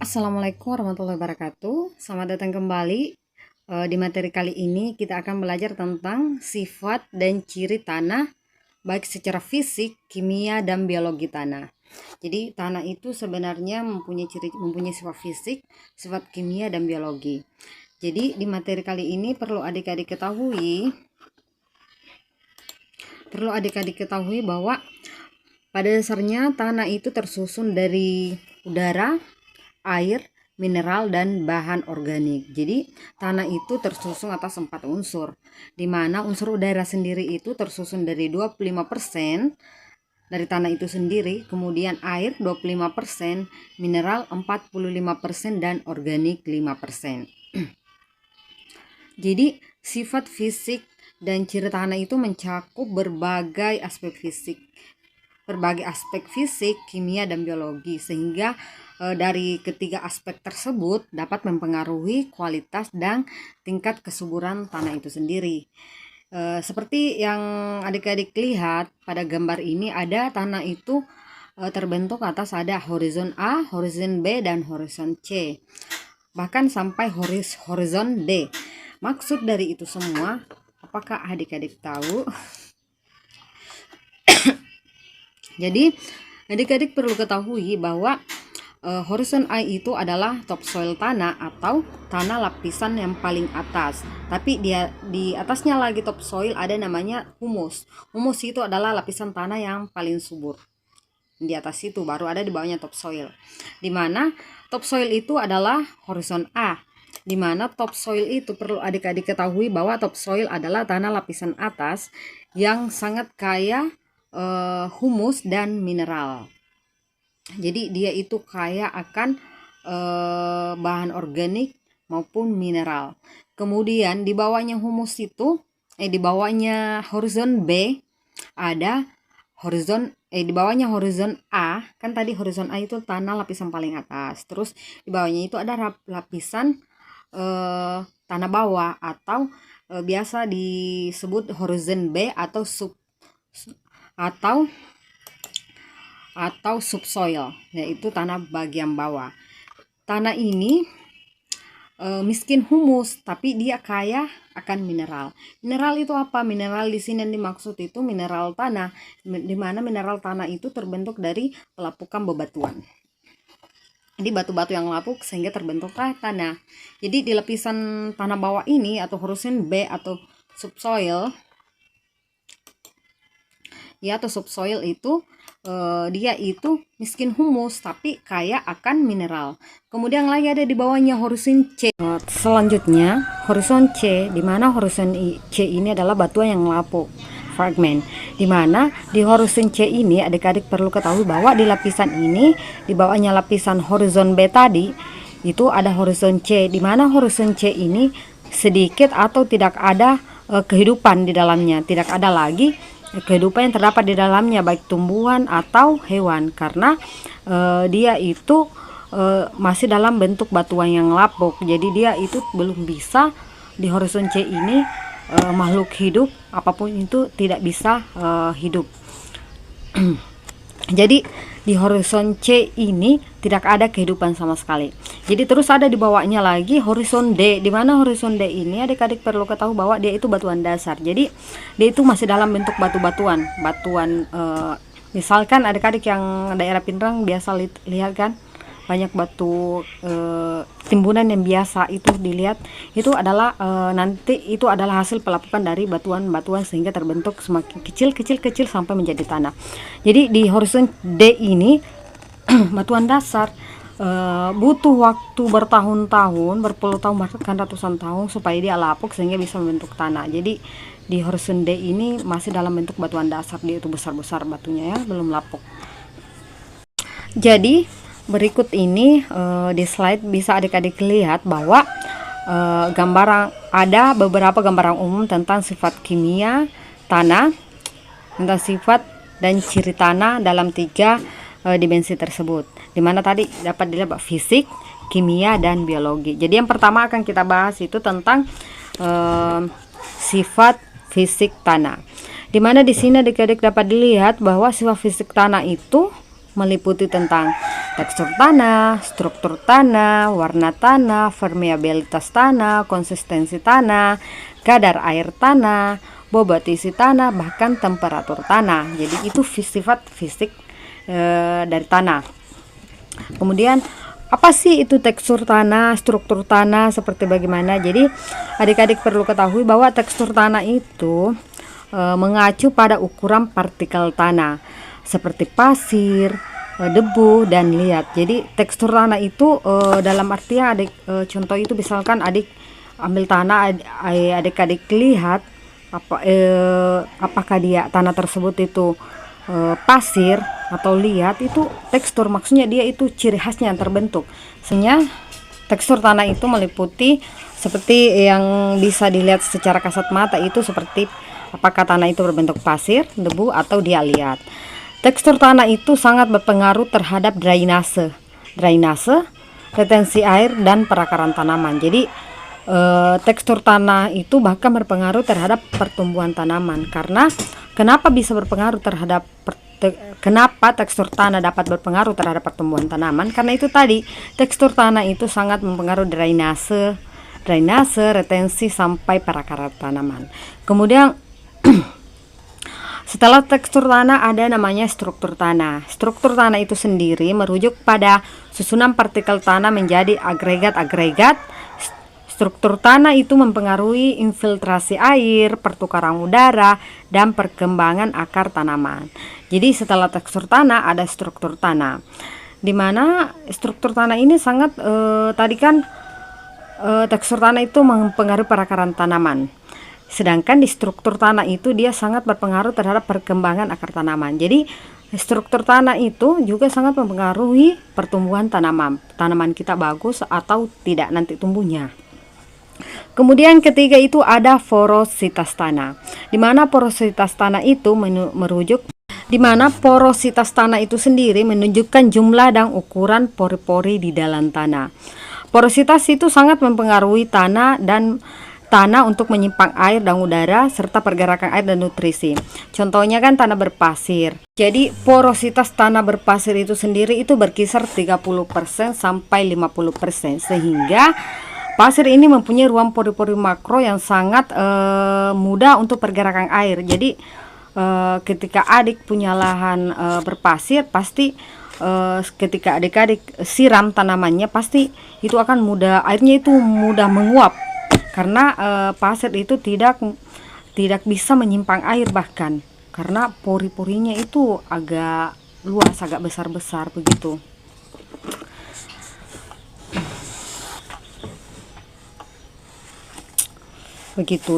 Assalamualaikum warahmatullahi wabarakatuh. Selamat datang kembali. Di materi kali ini kita akan belajar tentang sifat dan ciri tanah, baik secara fisik, kimia, dan biologi tanah. Jadi tanah itu sebenarnya mempunyai sifat fisik, sifat kimia, dan biologi. Jadi di materi kali ini perlu adik-adik ketahui bahwa pada dasarnya tanah itu tersusun dari udara, air, mineral, dan bahan organik. Jadi tanah itu tersusun atas 4 unsur, di mana unsur udara sendiri itu tersusun dari 25% dari tanah itu sendiri, kemudian air 25%, mineral 45%, dan organik 5%. Jadi sifat fisik dan ciri tanah itu mencakup berbagai aspek fisik, kimia, dan biologi, sehingga dari ketiga aspek tersebut dapat mempengaruhi kualitas dan tingkat kesuburan tanah itu sendiri. Seperti yang adik-adik lihat pada gambar ini, ada tanah itu terbentuk atas ada horizon A, horizon B, dan horizon C, bahkan sampai horizon D. Maksud dari itu semua, apakah adik-adik tahu? Jadi adik-adik perlu ketahui bahwa horizon A itu adalah topsoil tanah atau tanah lapisan yang paling atas. Tapi di atasnya lagi topsoil ada namanya humus. Humus itu adalah lapisan tanah yang paling subur. Di atas itu baru ada di bawahnya topsoil. Di mana topsoil itu adalah horizon A. Di mana topsoil itu perlu adik-adik ketahui bahwa topsoil adalah tanah lapisan atas yang sangat kaya humus dan mineral. Jadi dia itu kaya akan bahan organik maupun mineral. Kemudian di bawahnya humus itu di bawahnya horizon B ada di bawahnya horizon A. Kan tadi horizon A itu tanah lapisan paling atas. Terus di bawahnya itu ada lapisan tanah bawah atau biasa disebut horizon B atau subsoil, yaitu tanah bagian bawah. Tanah ini miskin humus, tapi dia kaya akan mineral. Mineral itu apa? Mineral di sini yang dimaksud itu mineral tanah, di mana mineral tanah itu terbentuk dari pelapukan bebatuan. Jadi batu-batu yang lapuk sehingga terbentuklah tanah. Jadi di lapisan tanah bawah ini atau horizon B atau subsoil, itu dia itu miskin humus tapi kaya akan mineral. Kemudian lagi ada di bawahnya horizon C. Selanjutnya horizon C, di mana horizon C ini adalah batuan yang lapuk, fragment. Di mana di horizon C ini adik-adik perlu ketahui bahwa di lapisan ini, di bawahnya lapisan horizon B tadi, itu ada horizon C, di mana horizon C ini sedikit atau tidak ada kehidupan di dalamnya, tidak ada lagi kehidupan yang terdapat di dalamnya, baik tumbuhan atau hewan, karena dia itu masih dalam bentuk batuan yang lapuk. Jadi dia itu belum bisa di horizon C ini makhluk hidup apapun itu tidak bisa hidup. Jadi di horizon C ini tidak ada kehidupan sama sekali. Jadi terus ada di bawahnya lagi horizon D, di mana horizon D ini adik-adik perlu ketahui bahwa dia itu batuan dasar. Jadi dia itu masih dalam bentuk batuan. Misalkan adik-adik yang daerah Pinrang biasa lihat kan, banyak batu timbunan yang biasa itu dilihat, itu adalah nanti itu adalah hasil pelapukan dari batuan-batuan sehingga terbentuk semakin kecil sampai menjadi tanah. Jadi di horizon D ini batuan dasar butuh waktu bertahun-tahun, berpuluh tahun, bahkan ratusan tahun supaya dia lapuk sehingga bisa membentuk tanah. Jadi di horizon D ini masih dalam bentuk batuan dasar, dia itu besar-besar batunya ya, belum lapuk. Jadi berikut ini di slide bisa adik-adik lihat bahwa ada beberapa gambaran umum tentang sifat kimia tanah, tentang sifat dan ciri tanah dalam 3 dimensi tersebut, dimana tadi dapat dilihat fisik, kimia, dan biologi. Jadi yang pertama akan kita bahas itu tentang sifat fisik tanah, dimana di sini adik-adik dapat dilihat bahwa sifat fisik tanah itu meliputi tentang tekstur tanah, struktur tanah, warna tanah, permeabilitas tanah, konsistensi tanah, kadar air tanah, bobot isi tanah, bahkan temperatur tanah. Jadi itu sifat fisik dari tanah. Kemudian apa sih itu tekstur tanah, struktur tanah, seperti bagaimana? Jadi adik-adik perlu ketahui bahwa tekstur tanah itu mengacu pada ukuran partikel tanah seperti pasir, debu, dan liat. Jadi tekstur tanah itu dalam artian adik contoh itu misalkan adik ambil tanah, adik-adik lihat apakah dia tanah tersebut itu pasir atau liat, itu tekstur, maksudnya dia itu ciri khasnya yang terbentuk. Sebenarnya tekstur tanah itu meliputi seperti yang bisa dilihat secara kasat mata, itu seperti apakah tanah itu berbentuk pasir, debu, atau dia liat. Tekstur tanah itu sangat berpengaruh terhadap drainase, retensi air, dan perakaran tanaman. Jadi tekstur tanah itu bahkan berpengaruh terhadap pertumbuhan tanaman. Karena kenapa bisa berpengaruh terhadap kenapa tekstur tanah dapat berpengaruh terhadap pertumbuhan tanaman? Karena itu tadi, tekstur tanah itu sangat mempengaruhi drainase, retensi, sampai perakaran tanaman. Kemudian setelah tekstur tanah ada namanya struktur tanah. Struktur tanah itu sendiri merujuk pada susunan partikel tanah menjadi agregat-agregat. Struktur tanah itu mempengaruhi infiltrasi air, pertukaran udara, dan perkembangan akar tanaman. Jadi setelah tekstur tanah ada struktur tanah, dimana struktur tanah ini sangat tadi kan tekstur tanah itu mempengaruhi perakaran tanaman. Sedangkan di struktur tanah itu dia sangat berpengaruh terhadap perkembangan akar tanaman. Jadi struktur tanah itu juga sangat mempengaruhi pertumbuhan tanaman. Tanaman kita bagus atau tidak nanti tumbuhnya. Kemudian ketiga itu ada porositas tanah. Dimana porositas tanah itu merujuk dimana porositas tanah itu sendiri menunjukkan jumlah dan ukuran pori-pori di dalam tanah. Porositas itu sangat mempengaruhi tanah untuk menyimpan air dan udara serta pergerakan air dan nutrisi. Contohnya kan tanah berpasir. Jadi porositas tanah berpasir itu sendiri itu berkisar 30% sampai 50%, sehingga pasir ini mempunyai ruang pori-pori makro yang sangat mudah untuk pergerakan air. Jadi ketika adik punya lahan berpasir, pasti ketika adik-adik siram tanamannya, pasti itu akan mudah, airnya itu mudah menguap. Karena pasir itu tidak bisa menyimpan air, bahkan karena pori-porinya itu agak luas, agak besar-besar begitu.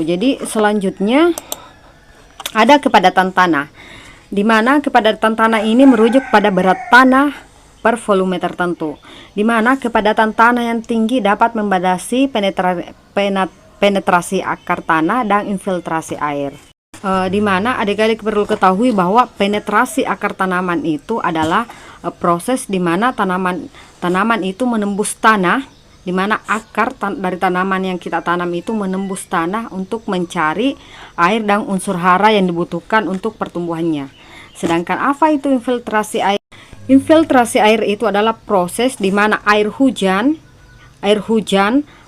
Jadi selanjutnya ada kepadatan tanah, di mana kepadatan tanah ini merujuk pada berat tanah per volume tertentu, di mana kepadatan tanah yang tinggi dapat membatasi penetrasi akar tanah dan infiltrasi air. Di mana adik-adik perlu ketahui bahwa penetrasi akar tanaman itu adalah proses di mana tanaman itu menembus tanah, di mana akar dari tanaman yang kita tanam itu menembus tanah untuk mencari air dan unsur hara yang dibutuhkan untuk pertumbuhannya. Sedangkan apa itu infiltrasi air? Infiltrasi air itu adalah proses di mana air hujan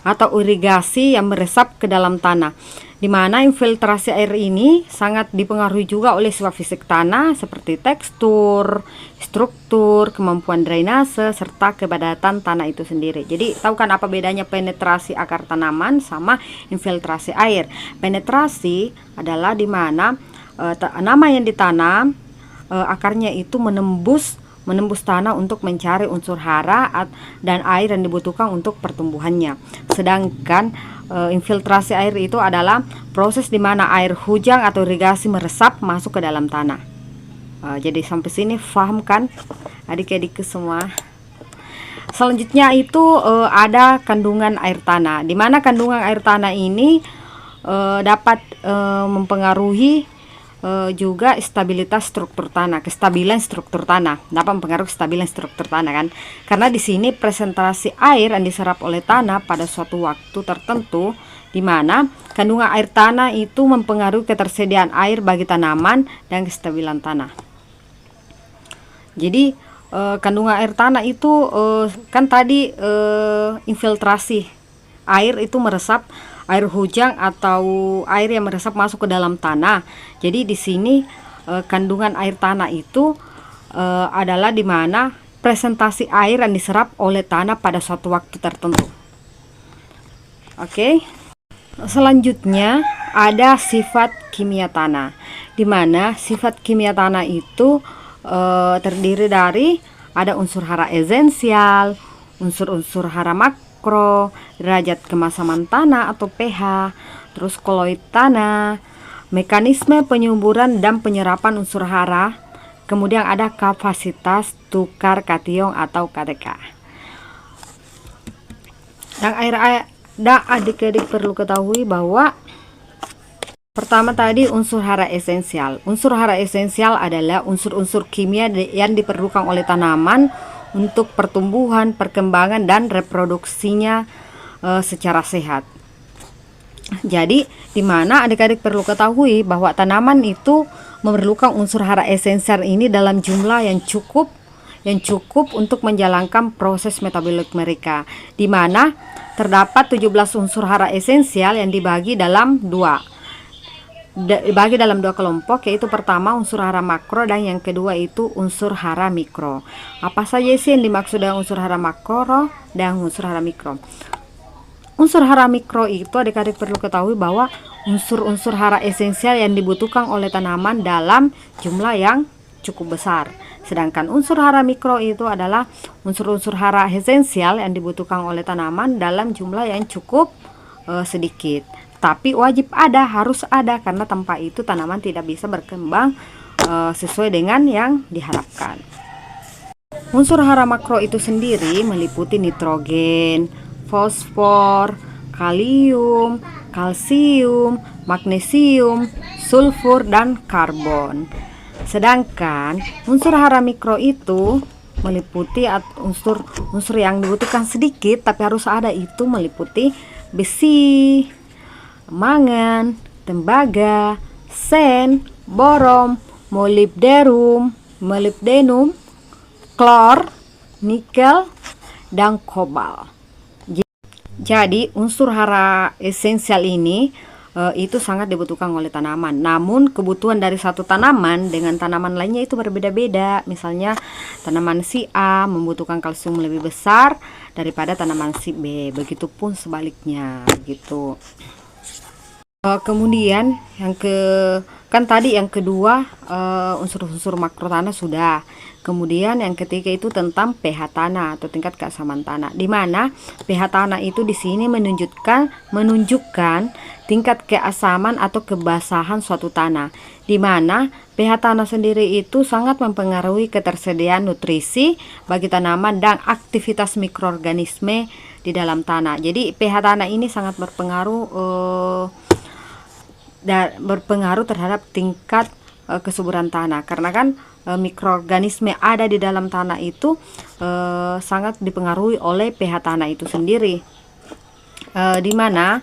atau irigasi yang meresap ke dalam tanah, di mana infiltrasi air ini sangat dipengaruhi juga oleh sifat fisik tanah seperti tekstur, struktur, kemampuan drainase, serta kepadatan tanah itu sendiri. Jadi tahu kan apa bedanya penetrasi akar tanaman sama infiltrasi air? Penetrasi adalah di mana tanaman yang ditanam akarnya itu menembus tanah untuk mencari unsur hara dan air yang dibutuhkan untuk pertumbuhannya. Sedangkan infiltrasi air itu adalah proses di mana air hujan atau irigasi meresap masuk ke dalam tanah. Jadi sampai sini paham kan adik-adik semua? Selanjutnya itu ada kandungan air tanah, di mana kandungan air tanah ini dapat mempengaruhi juga stabilitas struktur tanah, kestabilan struktur tanah, dapat mempengaruhi kestabilan struktur tanah kan, karena di sini presentasi air yang diserap oleh tanah pada suatu waktu tertentu, di mana kandungan air tanah itu mempengaruhi ketersediaan air bagi tanaman dan kestabilan tanah. Jadi kandungan air tanah itu kan tadi infiltrasi air itu meresap, air hujan atau air yang meresap masuk ke dalam tanah. Jadi di sini kandungan air tanah itu adalah di mana presentasi air yang diserap oleh tanah pada suatu waktu tertentu. Oke. Selanjutnya ada sifat kimia tanah, di mana sifat kimia tanah itu terdiri dari ada unsur hara esensial, unsur-unsur hara makro, derajat kemasaman tanah atau pH, terus koloid tanah, mekanisme penyuburan dan penyerapan unsur hara, kemudian ada kapasitas tukar kation atau KTK. Dan adik-adik perlu ketahui bahwa pertama tadi unsur hara esensial. Unsur hara esensial adalah unsur-unsur kimia yang diperlukan oleh tanaman untuk pertumbuhan, perkembangan, dan reproduksinya secara sehat. Jadi, di mana adik-adik perlu ketahui bahwa tanaman itu memerlukan unsur hara esensial ini dalam jumlah yang cukup untuk menjalankan proses metabolik mereka, di mana terdapat 17 unsur hara esensial yang dibagi dalam dua kelompok, yaitu pertama unsur hara makro dan yang kedua itu unsur hara mikro. Apa saja sih yang dimaksud dengan unsur hara makro dan unsur hara mikro? Unsur hara mikro itu adik-adik perlu ketahui bahwa unsur-unsur hara esensial yang dibutuhkan oleh tanaman dalam jumlah yang cukup besar. Sedangkan unsur hara mikro itu adalah unsur-unsur hara esensial yang dibutuhkan oleh tanaman dalam jumlah yang cukup sedikit. Tapi wajib ada, harus ada, karena tanpa itu tanaman tidak bisa berkembang sesuai dengan yang diharapkan. Unsur hara makro itu sendiri meliputi nitrogen, fosfor, kalium, kalsium, magnesium, sulfur, dan karbon. Sedangkan unsur hara mikro itu meliputi unsur yang dibutuhkan sedikit tapi harus ada, itu meliputi besi, mangan, tembaga, sen, boron, molybdenum, klor, nikel, dan kobalt. Jadi unsur hara esensial ini itu sangat dibutuhkan oleh tanaman. Namun kebutuhan dari satu tanaman dengan tanaman lainnya itu berbeda-beda. Misalnya tanaman si A membutuhkan kalsium lebih besar daripada tanaman si B. Begitupun sebaliknya, gitu. Kemudian kan tadi yang kedua unsur-unsur makro tanah sudah. Kemudian yang ketiga itu tentang pH tanah atau tingkat keasaman tanah, di mana pH tanah itu di sini menunjukkan tingkat keasaman atau kebasahan suatu tanah, di mana pH tanah sendiri itu sangat mempengaruhi ketersediaan nutrisi bagi tanaman dan aktivitas mikroorganisme di dalam tanah. Jadi pH tanah ini sangat berpengaruh terhadap tingkat kesuburan tanah, karena kan mikroorganisme ada di dalam tanah itu sangat dipengaruhi oleh pH tanah itu sendiri, di mana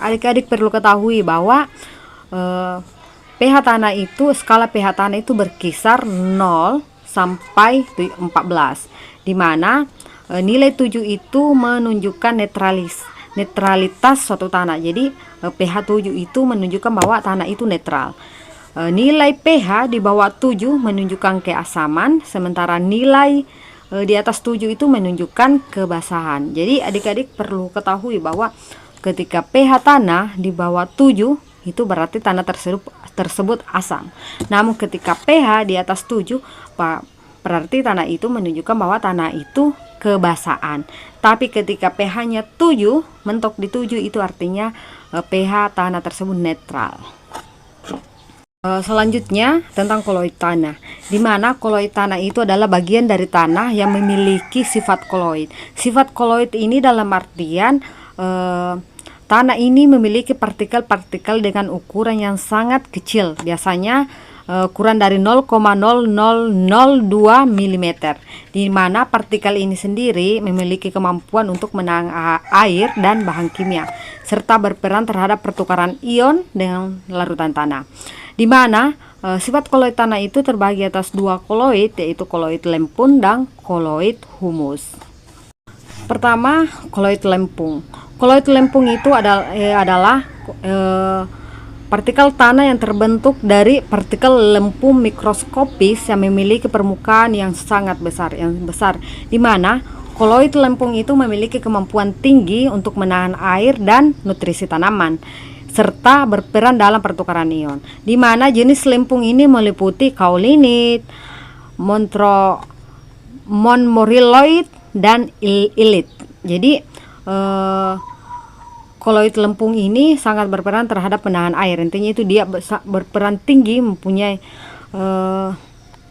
adik-adik perlu ketahui bahwa pH tanah itu, skala pH tanah itu berkisar 0 sampai 14, di mana nilai 7 itu menunjukkan netralitas suatu tanah. Jadi pH 7 itu menunjukkan bahwa tanah itu netral. Nilai pH di bawah 7 menunjukkan keasaman, sementara nilai di atas 7 itu menunjukkan kebasahan. Jadi adik-adik perlu ketahui bahwa ketika pH tanah di bawah 7 itu berarti tanah tersebut asam. Namun ketika pH di atas 7 berarti tanah itu menunjukkan bahwa tanah itu kebasahan. Tapi ketika pH-nya 7, mentok di 7, itu artinya pH tanah tersebut netral. Selanjutnya tentang koloid tanah, di mana koloid tanah itu adalah bagian dari tanah yang memiliki sifat koloid. Sifat koloid ini dalam artian tanah ini memiliki partikel-partikel dengan ukuran yang sangat kecil, biasanya kurang dari 0,0002 mm, di mana partikel ini sendiri memiliki kemampuan untuk menahan air dan bahan kimia serta berperan terhadap pertukaran ion dengan larutan tanah, di mana Sifat koloid tanah itu terbagi atas dua koloid, yaitu koloid lempung dan koloid humus. Pertama, koloid lempung. Koloid lempung itu adalah partikel tanah yang terbentuk dari partikel lempung mikroskopis yang memiliki permukaan yang sangat besar, di mana koloid lempung itu memiliki kemampuan tinggi untuk menahan air dan nutrisi tanaman, serta berperan dalam pertukaran ion, di mana jenis lempung ini meliputi kaulinit, montmorillonite, dan illit. Jadi koloid lempung ini sangat berperan terhadap menahan air. Intinya itu dia berperan tinggi, mempunyai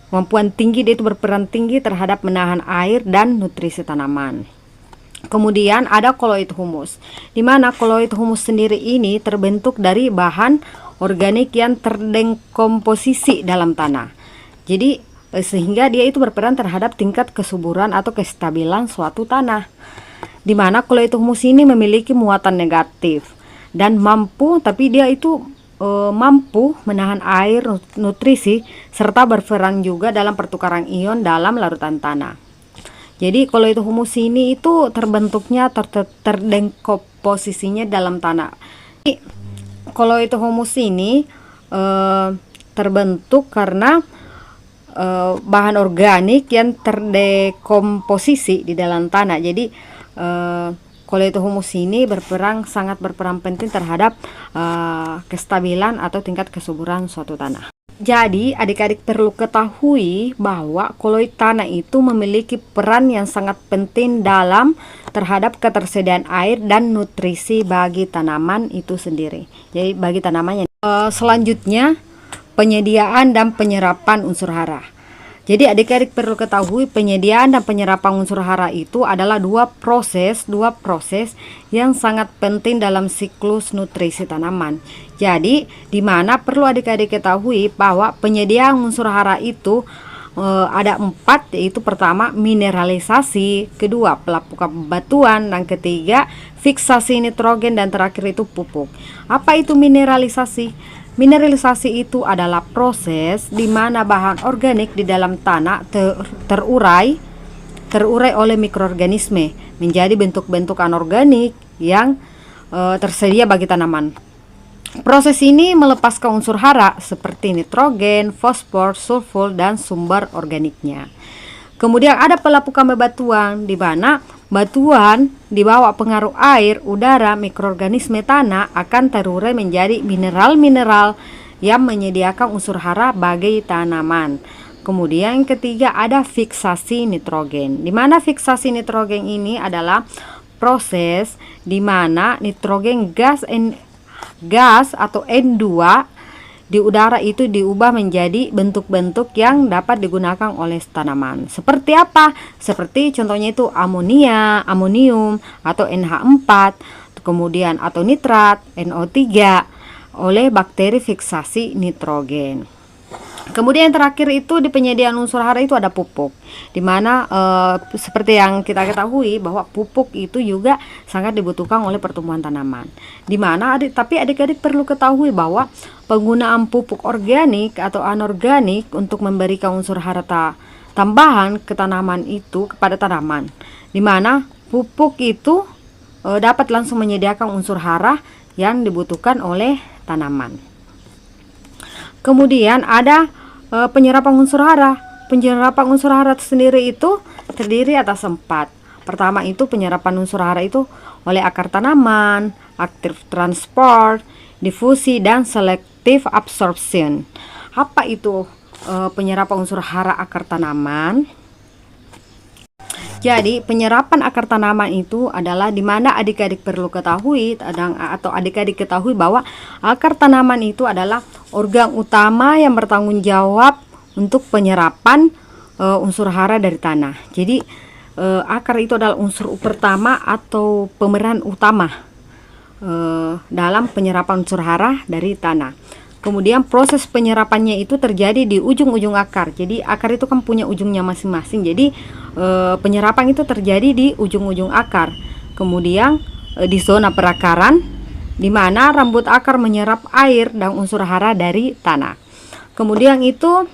kemampuan tinggi, dia itu berperan tinggi terhadap menahan air dan nutrisi tanaman. Kemudian ada koloid humus, di mana koloid humus sendiri ini terbentuk dari bahan organik yang terdekomposisi dalam tanah. Jadi sehingga dia itu berperan terhadap tingkat kesuburan atau kestabilan suatu tanah, di mana koloid humus ini memiliki muatan negatif dan mampu menahan air, nutrisi, serta berperan juga dalam pertukaran ion dalam larutan tanah. Jadi koloid humus ini itu terbentuknya terdekomposisinya dalam tanah. Koloid humus ini terbentuk karena bahan organik yang terdekomposisi di dalam tanah. Jadi koloid humus ini sangat berperan penting terhadap kestabilan atau tingkat kesuburan suatu tanah. Jadi adik-adik perlu ketahui bahwa koloid tanah itu memiliki peran yang sangat penting terhadap ketersediaan air dan nutrisi bagi tanaman itu sendiri. Jadi bagi tanamannya. Selanjutnya, penyediaan dan penyerapan unsur hara. Jadi adik-adik perlu ketahui penyediaan dan penyerapan unsur hara itu adalah dua proses yang sangat penting dalam siklus nutrisi tanaman. Jadi di mana perlu adik-adik ketahui bahwa penyediaan unsur hara itu ada 4, yaitu pertama mineralisasi, kedua pelapukan batuan, dan ketiga fiksasi nitrogen, dan terakhir itu pupuk. Apa itu mineralisasi? Mineralisasi itu adalah proses di mana bahan organik di dalam tanah terurai oleh mikroorganisme menjadi bentuk-bentuk anorganik yang tersedia bagi tanaman. Proses ini melepaskan unsur hara seperti nitrogen, fosfor, sulfur, dan sumber organiknya. Kemudian ada pelapukan bebatuan, di mana batuan di bawah pengaruh air, udara, mikroorganisme tanah akan terurai menjadi mineral-mineral yang menyediakan unsur hara bagi tanaman. Kemudian yang ketiga ada fiksasi nitrogen, di mana fiksasi nitrogen ini adalah proses di mana nitrogen gas atau N2 di udara itu diubah menjadi bentuk-bentuk yang dapat digunakan oleh tanaman. Seperti apa? Seperti contohnya itu amonia, amonium, atau NH4, kemudian atau nitrat, NO3 oleh bakteri fiksasi nitrogen. Kemudian yang terakhir itu di penyediaan unsur hara itu ada pupuk, dimana seperti yang kita ketahui bahwa pupuk itu juga sangat dibutuhkan oleh pertumbuhan tanaman. Tapi adik-adik perlu ketahui bahwa penggunaan pupuk organik atau anorganik untuk memberikan unsur hara tambahan ke tanaman itu kepada tanaman, dimana pupuk itu dapat langsung menyediakan unsur hara yang dibutuhkan oleh tanaman. Kemudian ada penyerapan unsur hara. Penyerapan unsur hara sendiri itu terdiri atas 4. Pertama itu penyerapan unsur hara itu oleh akar tanaman, aktif transport, difusi, dan selective absorption. Apa itu penyerapan unsur hara akar tanaman? Jadi penyerapan akar tanaman itu adalah di mana adik-adik perlu ketahui atau adik-adik ketahui bahwa akar tanaman itu adalah organ utama yang bertanggung jawab untuk penyerapan unsur hara dari tanah. Jadi akar itu adalah unsur pertama atau pemeran utama dalam penyerapan unsur hara dari tanah. Kemudian proses penyerapannya itu terjadi di ujung-ujung akar. Jadi akar itu kan punya ujungnya masing-masing. Jadi penyerapan itu terjadi di ujung-ujung akar. Kemudian di zona perakaran, di mana rambut akar menyerap air dan unsur hara dari tanah. Kemudian itu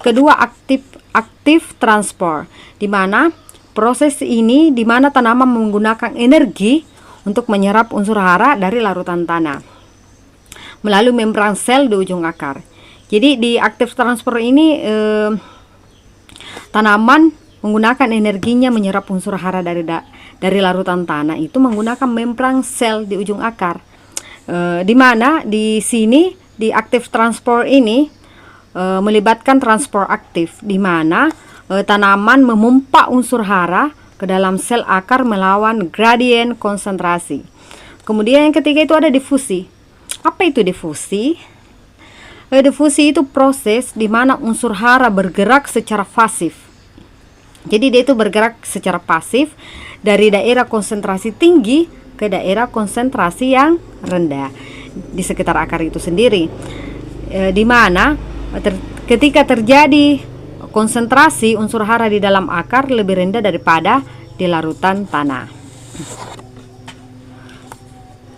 kedua, aktif transport, di mana proses ini di mana tanaman menggunakan energi untuk menyerap unsur hara dari larutan tanah melalui membran sel di ujung akar. Jadi di aktif transport ini tanaman menggunakan energinya menyerap unsur hara dari larutan tanah itu menggunakan membran sel di ujung akar. Di mana di sini di aktif transport ini melibatkan transport aktif, di mana tanaman memompa unsur hara ke dalam sel akar melawan gradien konsentrasi. Kemudian yang ketiga itu ada difusi. Apa itu difusi? Difusi itu proses di mana unsur hara bergerak secara pasif. Jadi dia itu bergerak secara pasif dari daerah konsentrasi tinggi ke daerah konsentrasi yang rendah di sekitar akar itu sendiri. Di mana ketika terjadi konsentrasi unsur hara di dalam akar lebih rendah daripada di larutan tanah.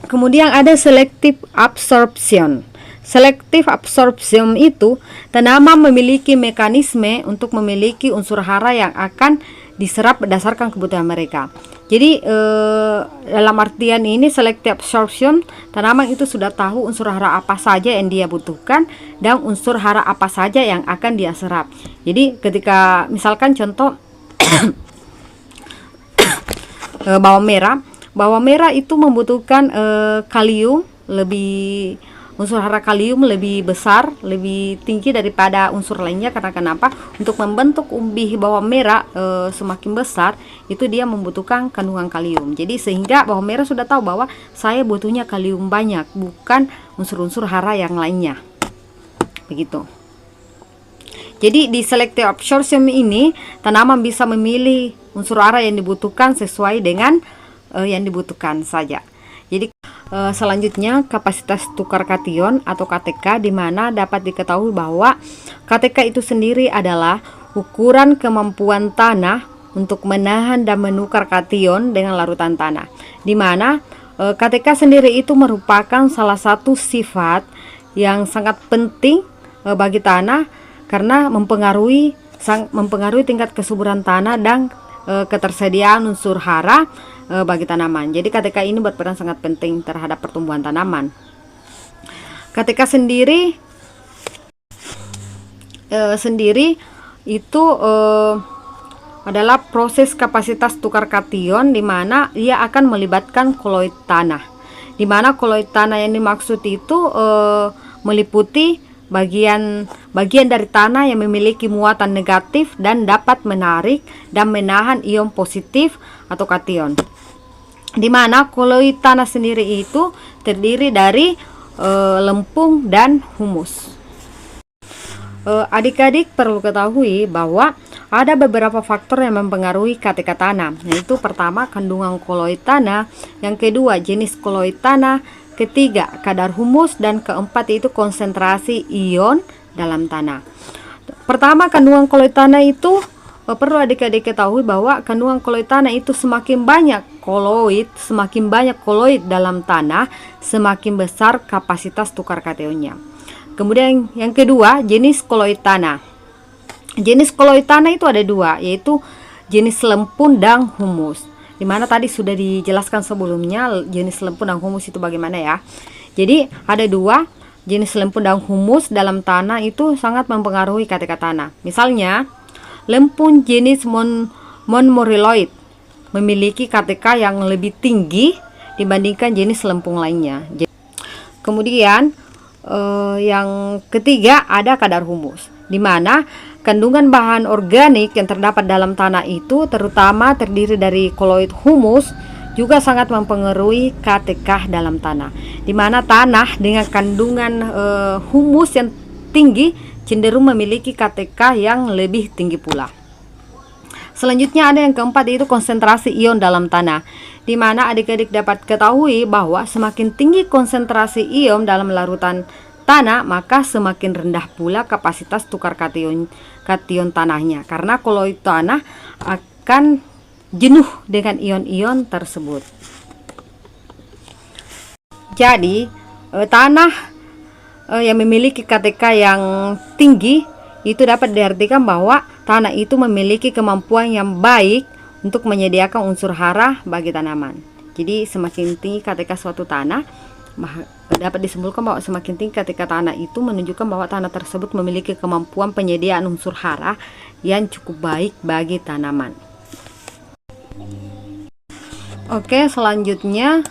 Kemudian ada selective absorption. Selective absorption itu tanaman memiliki mekanisme untuk memiliki unsur hara yang akan diserap berdasarkan kebutuhan mereka. Jadi dalam artian ini selective absorption, tanaman itu sudah tahu unsur hara apa saja yang dia butuhkan dan unsur hara apa saja yang akan dia serap. Jadi ketika misalkan contoh bawang merah itu membutuhkan kalium lebih, unsur hara kalium lebih besar, lebih tinggi daripada unsur lainnya. Karena kenapa? Untuk membentuk umbi bawang merah semakin besar, itu dia membutuhkan kandungan kalium. Jadi sehingga bawang merah sudah tahu bahwa saya butuhnya kalium banyak, bukan unsur-unsur hara yang lainnya. Begitu. Jadi di selective absorption ini tanaman bisa memilih unsur hara yang dibutuhkan sesuai dengan yang dibutuhkan saja. Jadi selanjutnya kapasitas tukar kation atau KTK, di mana dapat diketahui bahwa KTK itu sendiri adalah ukuran kemampuan tanah untuk menahan dan menukar kation dengan larutan tanah, di mana KTK sendiri itu merupakan salah satu sifat yang sangat penting bagi tanah karena mempengaruhi tingkat kesuburan tanah dan ketersediaan unsur hara bagi tanaman. Jadi KTK ini berperan sangat penting terhadap pertumbuhan tanaman. KTK sendiri itu adalah proses kapasitas tukar kation, di mana ia akan melibatkan koloid tanah. Di mana koloid tanah yang dimaksud itu meliputi bagian dari tanah yang memiliki muatan negatif dan dapat menarik dan menahan ion positif atau kation. Di mana koloid tanah sendiri itu terdiri dari lempung dan humus. Adik-adik perlu ketahui bahwa ada beberapa faktor yang mempengaruhi KTK tanah, yaitu pertama kandungan koloid tanah, yang kedua jenis koloid tanah, ketiga kadar humus, dan keempat itu konsentrasi ion dalam tanah. Pertama, kandungan koloid tanah itu perlu adik-adik ketahui bahwa kandungan koloid tanah itu semakin banyak koloid dalam tanah, semakin besar kapasitas tukar kationnya. Kemudian yang kedua, jenis koloid tanah. Jenis koloid tanah itu ada dua, yaitu jenis lempung dan humus. Dimana tadi sudah dijelaskan sebelumnya jenis lempung dan humus itu bagaimana ya. Jadi ada dua jenis lempung dan humus dalam tanah itu sangat mempengaruhi KTK tanah. Misalnya lempung jenis monomoreloid memiliki KTK yang lebih tinggi dibandingkan jenis lempung lainnya. Kemudian yang ketiga ada kadar humus, di mana kandungan bahan organik yang terdapat dalam tanah itu terutama terdiri dari koloid humus juga sangat mempengaruhi KTK dalam tanah, di mana tanah dengan kandungan humus yang tinggi cenderung memiliki KTK yang lebih tinggi pula. Selanjutnya ada yang keempat, yaitu konsentrasi ion dalam tanah, di mana adik-adik dapat ketahui bahwa semakin tinggi konsentrasi ion dalam larutan tanah, maka semakin rendah pula kapasitas tukar kation tanahnya, karena koloid tanah akan jenuh dengan ion-ion tersebut. Jadi tanah yang memiliki KTK yang tinggi, itu dapat diartikan bahwa tanah itu memiliki kemampuan yang baik untuk menyediakan unsur hara bagi tanaman. Jadi semakin tinggi KTK suatu tanah, dapat disimpulkan bahwa semakin tinggi KTK tanah itu menunjukkan bahwa tanah tersebut memiliki kemampuan penyediaan unsur hara yang cukup baik bagi tanaman. Oke, selanjutnya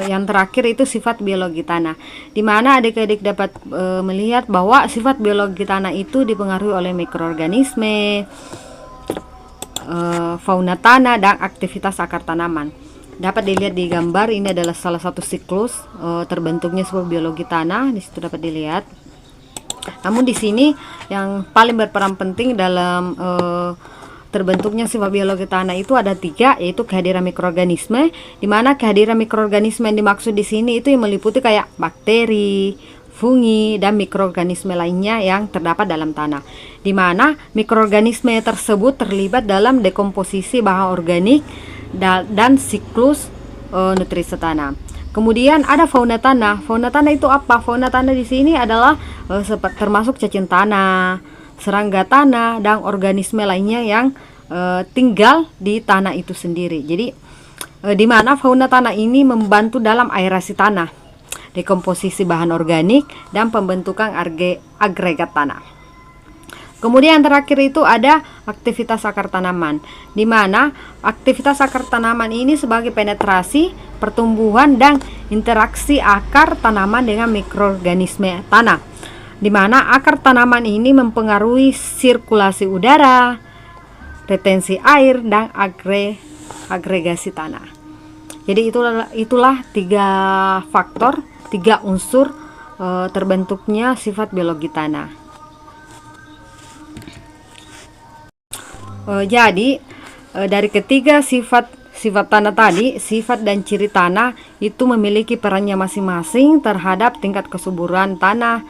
yang terakhir itu sifat biologi tanah, dimana adik-adik dapat melihat bahwa sifat biologi tanah itu dipengaruhi oleh mikroorganisme, fauna tanah, dan aktivitas akar tanaman. Dapat dilihat di gambar, ini adalah salah satu siklus terbentuknya sebuah biologi tanah. Di situ dapat dilihat. Namun di sini yang paling berperan penting dalam terbentuknya sifat biologi tanah itu ada 3, yaitu kehadiran mikroorganisme, di mana kehadiran mikroorganisme yang dimaksud di sini itu yang meliputi kayak bakteri, fungi, dan mikroorganisme lainnya yang terdapat dalam tanah, di mana mikroorganisme tersebut terlibat dalam dekomposisi bahan organik dan siklus nutrisi tanah. Kemudian ada fauna tanah. Fauna tanah itu apa? Fauna tanah di sini adalah termasuk cacing tanah, serangga tanah, dan organisme lainnya yang tinggal di tanah itu sendiri. Jadi di mana fauna tanah ini membantu dalam aerasi tanah, dekomposisi bahan organik, dan pembentukan agregat tanah. Kemudian yang terakhir itu ada aktivitas akar tanaman, di mana aktivitas akar tanaman ini sebagai penetrasi, pertumbuhan, dan interaksi akar tanaman dengan mikroorganisme tanah, di mana akar tanaman ini mempengaruhi sirkulasi udara, retensi air, dan agregasi tanah. Jadi itulah 3 faktor, 3 unsur terbentuknya sifat biologi tanah. Jadi dari ketiga sifat tanah tadi, sifat dan ciri tanah itu memiliki perannya masing-masing terhadap tingkat kesuburan tanah,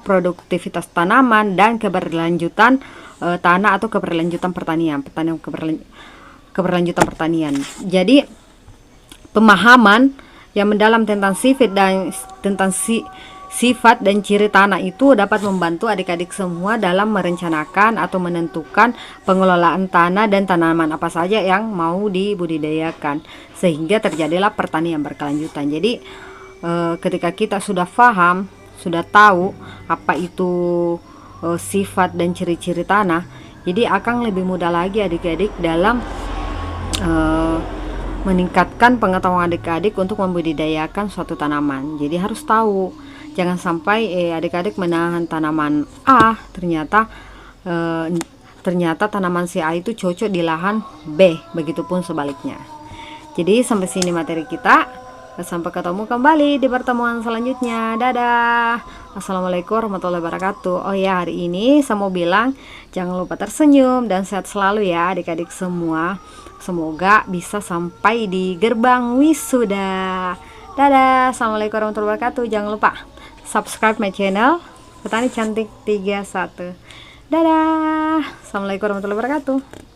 produktivitas tanaman, dan keberlanjutan tanah atau keberlanjutan pertanian. Jadi pemahaman yang mendalam tentang sifat dan ciri tanah itu dapat membantu adik-adik semua dalam merencanakan atau menentukan pengelolaan tanah dan tanaman apa saja yang mau dibudidayakan, sehingga terjadilah pertanian berkelanjutan. Jadi ketika kita sudah paham, sudah tahu apa itu sifat dan ciri-ciri tanah, jadi akan lebih mudah lagi adik-adik dalam meningkatkan pengetahuan adik-adik untuk membudidayakan suatu tanaman. Jadi harus tahu, jangan sampai adik-adik menahan tanaman A, ternyata tanaman si A itu cocok di lahan B, begitupun sebaliknya. Jadi sampai sini materi kita. Sampai ketemu kembali di pertemuan selanjutnya. Dadah. Assalamualaikum warahmatullahi wabarakatuh. Oh ya, hari ini saya mau bilang jangan lupa tersenyum dan sehat selalu ya adik-adik semua. Semoga bisa sampai di gerbang wisuda. Dadah. Assalamualaikum warahmatullahi wabarakatuh. Jangan lupa subscribe my channel Petani Cantik 31. Dadah. Assalamualaikum warahmatullahi wabarakatuh.